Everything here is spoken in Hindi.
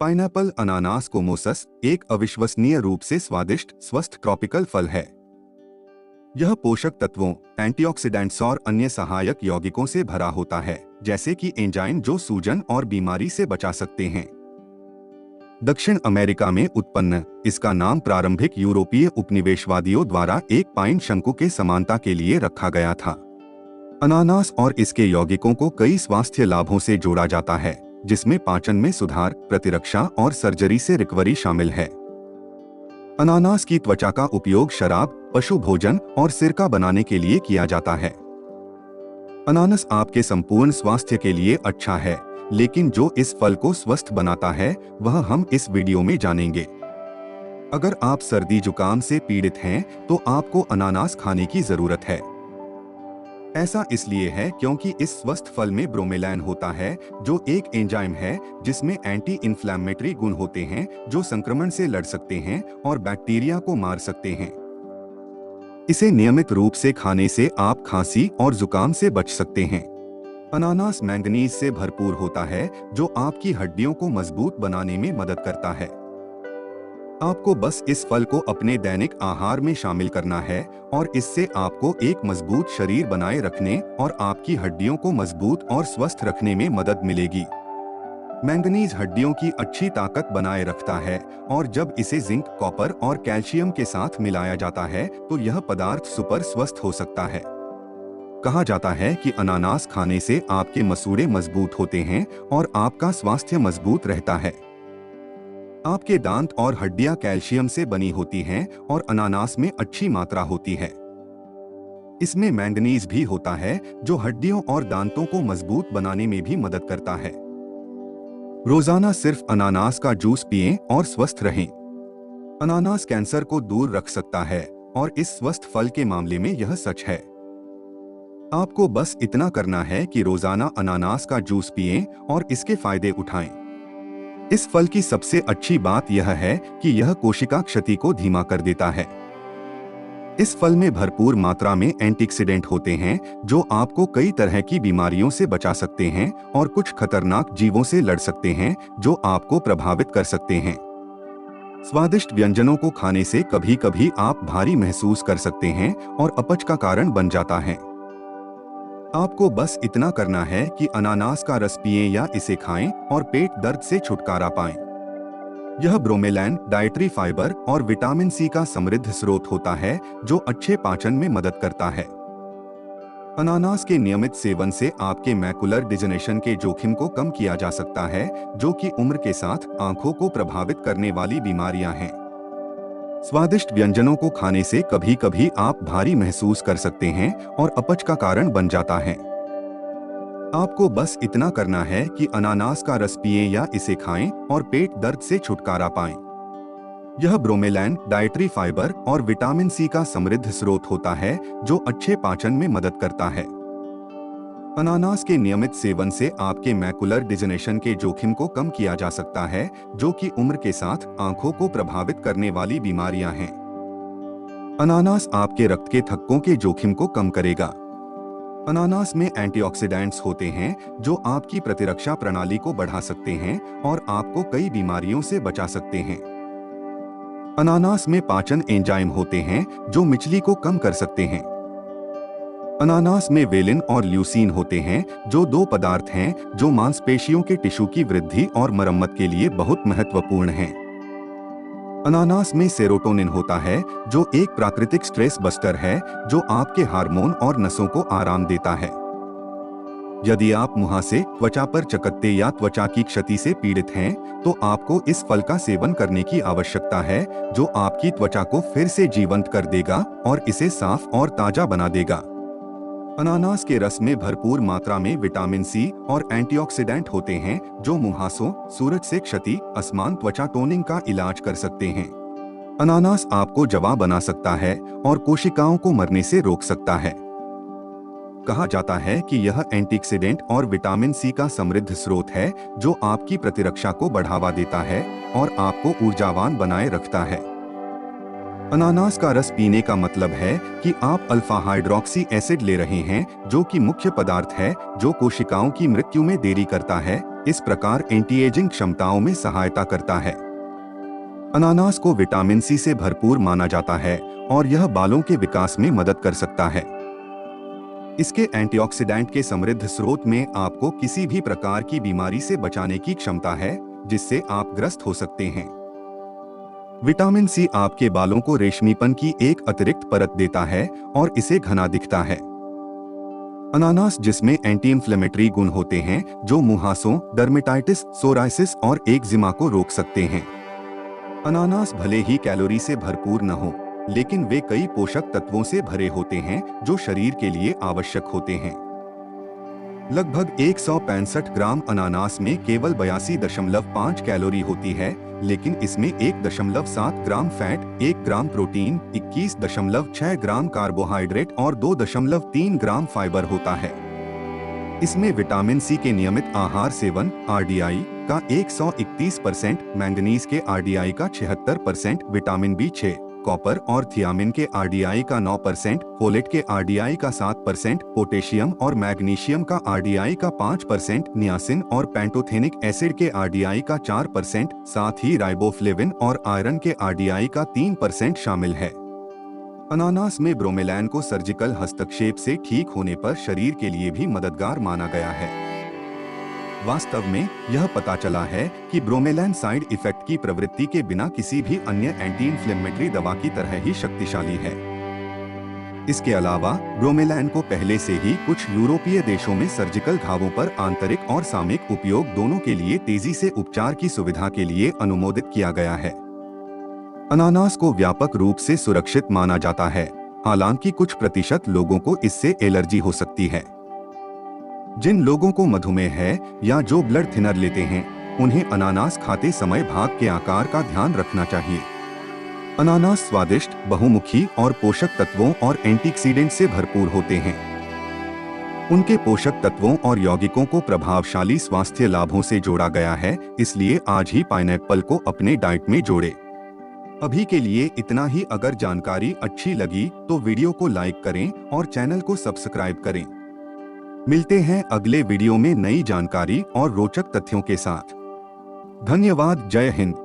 पाइनएप्पल अनानास कोमोसस एक अविश्वसनीय रूप से स्वादिष्ट स्वस्थ ट्रॉपिकल फल है। यह पोषक तत्वों, एंटीऑक्सीडेंट्स और अन्य सहायक यौगिकों से भरा होता है, जैसे कि एंजाइम जो सूजन और बीमारी से बचा सकते हैं। दक्षिण अमेरिका में उत्पन्न इसका नाम प्रारंभिक यूरोपीय उपनिवेशवादियों द्वारा एक पाइन शंकु के समानता के लिए रखा गया था। अनानास और इसके यौगिकों को कई स्वास्थ्य लाभों से जोड़ा जाता है, जिसमें पाचन में सुधार, प्रतिरक्षा और सर्जरी से रिकवरी शामिल है। अनानास की त्वचा का उपयोग शराब, पशु भोजन और सिरका बनाने के लिए किया जाता है। अनानास आपके संपूर्ण स्वास्थ्य के लिए अच्छा है, लेकिन जो इस फल को स्वस्थ बनाता है वह हम इस वीडियो में जानेंगे। अगर आप सर्दी जुकाम से पीड़ित हैं, तो आपको अनानास खाने की जरूरत है। ऐसा इसलिए है क्योंकि इस स्वस्थ फल में ब्रोमेलैन होता है, जो एक एंजाइम है जिसमें एंटी इन्फ्लेमेटरी गुण होते हैं जो संक्रमण से लड़ सकते हैं और बैक्टीरिया को मार सकते हैं। इसे नियमित रूप से खाने से आप खांसी और जुकाम से बच सकते हैं। अनानास मैंगनीज से भरपूर होता है, जो आपकी हड्डियों को मजबूत बनाने में मदद करता है। आपको बस इस फल को अपने दैनिक आहार में शामिल करना है और इससे आपको एक मजबूत शरीर बनाए रखने और आपकी हड्डियों को मजबूत और स्वस्थ रखने में मदद मिलेगी। मैंगनीज हड्डियों की अच्छी ताकत बनाए रखता है और जब इसे जिंक, कॉपर और कैल्शियम के साथ मिलाया जाता है तो यह पदार्थ सुपर स्वस्थ हो सकता है। कहा जाता है कि अनानास खाने से आपके मसूड़े मजबूत होते हैं और आपका स्वास्थ्य मजबूत रहता है। आपके दांत और हड्डियां कैल्शियम से बनी होती हैं और अनानास में अच्छी मात्रा होती है। इसमें मैंगनीज भी होता है, जो हड्डियों और दांतों को मजबूत बनाने में भी मदद करता है। रोजाना सिर्फ अनानास का जूस पिएं और स्वस्थ रहें। अनानास कैंसर को दूर रख सकता है और इस स्वस्थ फल के मामले में यह सच है। आपको बस इतना करना है कि रोजाना अनानास का जूस पिएं और इसके फायदे उठाएं। इस फल की सबसे अच्छी बात यह है कि यह कोशिका क्षति को धीमा कर देता है। इस फल में भरपूर मात्रा में एंटीऑक्सीडेंट होते हैं, जो आपको कई तरह की बीमारियों से बचा सकते हैं और कुछ खतरनाक जीवों से लड़ सकते हैं जो आपको प्रभावित कर सकते हैं। स्वादिष्ट व्यंजनों को खाने से कभी कभी आप भारी महसूस कर सकते हैं और अपच का कारण बन जाता है। आपको बस इतना करना है कि अनानास का रस पिएं या इसे खाएं और पेट दर्द से छुटकारा पाएं। यह ब्रोमेलैन, डाइटरी फाइबर और विटामिन सी का समृद्ध स्रोत होता है, जो अच्छे पाचन में मदद करता है। अनानास के नियमित सेवन से आपके मैकुलर डिजेनरेशन के जोखिम को कम किया जा सकता है, जो कि उम्र के साथ आंखों को प्रभावित करने वाली बीमारियां हैं। स्वादिष्ट व्यंजनों को खाने से कभी कभी आप भारी महसूस कर सकते हैं और अपच का कारण बन जाता है। आपको बस इतना करना है कि अनानास का रस पिएं या इसे खाएं और पेट दर्द से छुटकारा पाएं। यह ब्रोमेलैन, डाइटरी फाइबर और विटामिन सी का समृद्ध स्रोत होता है, जो अच्छे पाचन में मदद करता है। अनानास के नियमित सेवन से आपके मैकुलर डिजेनरेशन के जोखिम को कम किया जा सकता है, जो कि उम्र के साथ आंखों को प्रभावित करने वाली बीमारियां हैं। अनानास आपके रक्त के थक्कों के जोखिम को कम करेगा। अनानास में एंटीऑक्सीडेंट्स होते हैं, जो आपकी प्रतिरक्षा प्रणाली को बढ़ा सकते हैं और आपको कई बीमारियों से बचा सकते हैं। अनानास में पाचन एंजाइम होते हैं, जो मिचली को कम कर सकते हैं। अनानास में वेलिन और ल्यूसीन होते हैं, जो दो पदार्थ हैं जो मांसपेशियों के टिश्यू की वृद्धि और मरम्मत के लिए बहुत महत्वपूर्ण हैं। अनानास में सेरोटोनिन होता है, जो एक प्राकृतिक स्ट्रेस बस्टर है, जो आपके हार्मोन और नसों को आराम देता है। यदि आप मुहासे, त्वचा पर चकत्ते या त्वचा की क्षति से पीड़ित हैं, तो आपको इस फल का सेवन करने की आवश्यकता है, जो आपकी त्वचा को फिर से जीवंत कर देगा और इसे साफ और ताजा बना देगा। अनानास के रस में भरपूर मात्रा में विटामिन सी और एंटीऑक्सीडेंट होते हैं, जो मुहासों, सूरज से क्षति, असमान त्वचा टोनिंग का इलाज कर सकते हैं। अनानास आपको जवां बना सकता है और कोशिकाओं को मरने से रोक सकता है। कहा जाता है कि यह एंटीऑक्सीडेंट और विटामिन सी का समृद्ध स्रोत है, जो आपकी प्रतिरक्षा को बढ़ावा देता है और आपको ऊर्जावान बनाए रखता है। अनानास का रस पीने का मतलब है कि आप अल्फा हाइड्रोक्सी एसिड ले रहे हैं, जो कि मुख्य पदार्थ है जो कोशिकाओं की मृत्यु में देरी करता है इस प्रकार एंटी एजिंग क्षमताओं में सहायता करता है। अनानास को विटामिन सी से भरपूर माना जाता है और यह बालों के विकास में मदद कर सकता है। इसके एंटीऑक्सीडेंट के समृद्ध स्रोत में आपको किसी भी प्रकार की बीमारी से बचाने की क्षमता है जिससे आप ग्रस्त हो सकते हैं। विटामिन सी आपके बालों को रेशमीपन की एक अतिरिक्त परत देता है और इसे घना दिखता है। अनानास जिसमें एंटी इंफ्लेमेटरी गुण होते हैं जो मुहासों, डर्मेटाइटिस, सोराइसिस और एक्जिमा को रोक सकते हैं। अनानास भले ही कैलोरी से भरपूर न हो, लेकिन वे कई पोषक तत्वों से भरे होते हैं जो शरीर के लिए आवश्यक होते हैं। लगभग 165 ग्राम अनानास में केवल 82.5 कैलोरी होती है, लेकिन इसमें 1.7 ग्राम फैट, 1 ग्राम प्रोटीन, 21.6 ग्राम कार्बोहाइड्रेट और 2.3 ग्राम फाइबर होता है। इसमें विटामिन सी के नियमित आहार सेवन आरडीआई का 131%, मैंगनीज के आरडीआई का 76%, विटामिन बी6, कॉपर और थियामिन के आरडीआई का 9%, फोलेट के आरडीआई का 7%, पोटेशियम और मैग्नीशियम का आरडीआई का 5%, नियासिन और पैंटोथेनिक एसिड के आरडीआई का 4%, साथ ही राइबोफ्लेविन और आयरन के आरडीआई का 3% शामिल है। अनानास में ब्रोमेलैन को सर्जिकल हस्तक्षेप से ठीक होने पर शरीर के लिए भी मददगार माना गया है। वास्तव में यह पता चला है कि ब्रोमेलैन साइड इफेक्ट की प्रवृत्ति के बिना किसी भी अन्य एंटी इंफ्लेमेटरी दवा की तरह ही शक्तिशाली है। इसके अलावा ब्रोमेलैन को पहले से ही कुछ यूरोपीय देशों में सर्जिकल घावों पर आंतरिक और सामयिक उपयोग दोनों के लिए तेजी से उपचार की सुविधा के लिए अनुमोदित किया गया है। अनानास को व्यापक रूप से सुरक्षित माना जाता है, हालांकि कुछ प्रतिशत लोगों को इससे एलर्जी हो सकती है। जिन लोगों को मधुमेह है या जो ब्लड थिनर लेते हैं, उन्हें अनानास खाते समय भाग के आकार का ध्यान रखना चाहिए। अनानास स्वादिष्ट, बहुमुखी और पोषक तत्वों और एंटीऑक्सीडेंट से भरपूर होते हैं। उनके पोषक तत्वों और यौगिकों को प्रभावशाली स्वास्थ्य लाभों से जोड़ा गया है, इसलिए आज ही पाइनएप्पल को अपने डाइट में जोड़ें। अभी के लिए इतना ही। अगर जानकारी अच्छी लगी तो वीडियो को लाइक करें और चैनल को सब्सक्राइब करें। मिलते हैं अगले वीडियो में नई जानकारी और रोचक तथ्यों के साथ। धन्यवाद। जय हिंद।